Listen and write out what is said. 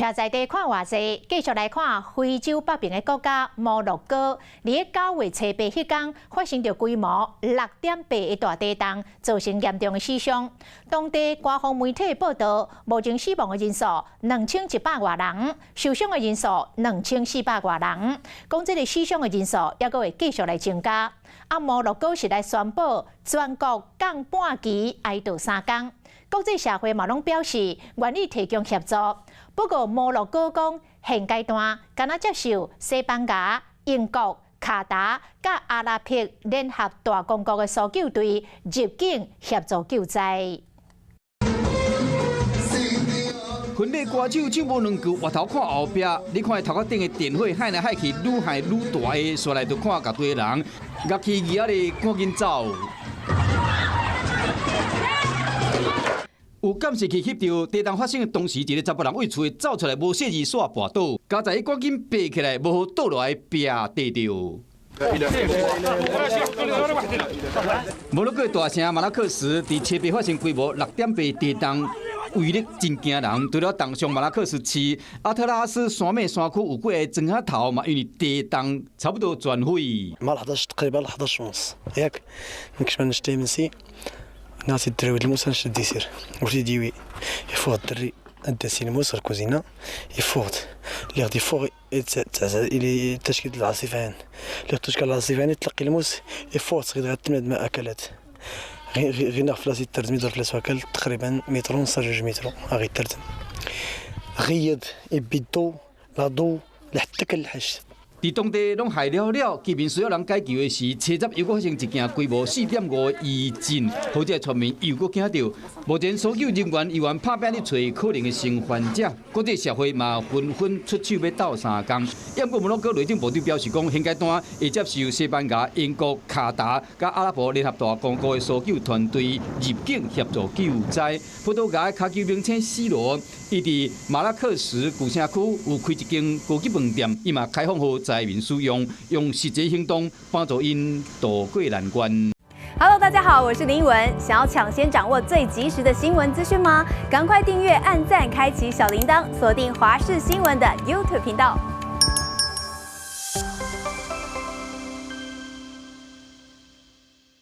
徛在地看偌济，继续来看非洲北边的国家摩洛哥。伫9月初8迄天，发生着规模6.8的大地震，造成严重的死伤。当地官方媒体报道，目前死亡的人数2100外人，受伤的人数2400外人。讲这个死伤的人数还阁会继续来增加。摩洛哥是来宣布全国降半旗哀悼3天。国际社会嘛拢表示愿意提供协助，不过摩洛哥讲现阶段敢若接受西班牙、英国、卡达甲阿拉伯联合大公国的搜救队入境协助救灾。婚礼歌手唱无两句，回头看后壁，你看头壳顶的电火海来海去，愈海愈大的，煞来就看甲堆人，压起耳仔哩赶紧走。有监视器翕到地震发生的当时，一个查甫人为厝走出来，无细字煞跋倒，加在伊赶紧爬起来，无好倒落来壁地着。摩洛哥大城马拉克什伫7月发生规模6.8地震。威力真惊人，除了东上马拉克什市、阿特拉斯山脉山区有几个砖仔头嘛，因为地震差不多全毁。مع 11 تقريبا 11 ونص ياك ماكش ما نشتي منسي ناس الدري الموس نشد يصير واش يديوي يفوت الدري الدسي الموس الكوزينه يفوت اللي غادي يفوق الى تشكيل العاصفان اللي تشكل العاصفان تلقي الموس يفوت غير تمد ما اكلت غير نغفل تردميد في الاسواكل تقريبا متر ونص 2 متر غير تردم غيض يبيدو لا ضو لحتى كالحش 伫当地拢害了，居民需要人解救的时，7月又发生一件规模4.5的余震，好这村民又搁惊到。目前搜救人员依然拍拼咧找可能的生还者，国际社会嘛纷纷出手要斗3天。不过摩洛哥内政部长表示讲，现阶段会接受西班牙、英国、卡达甲阿拉伯联合大公国的搜救团队入境协助救灾。葡萄牙的脚球名称C罗，伊伫马拉克什古城区有开一间高级饭店，伊嘛开放予灾民使用，用实际行动帮助因渡过难关。Hello， 大家好，我是林文。想要抢先掌握最及时的新闻资讯吗？赶快订阅、按赞、开启小铃铛，锁定华视新闻的 YouTube 频道。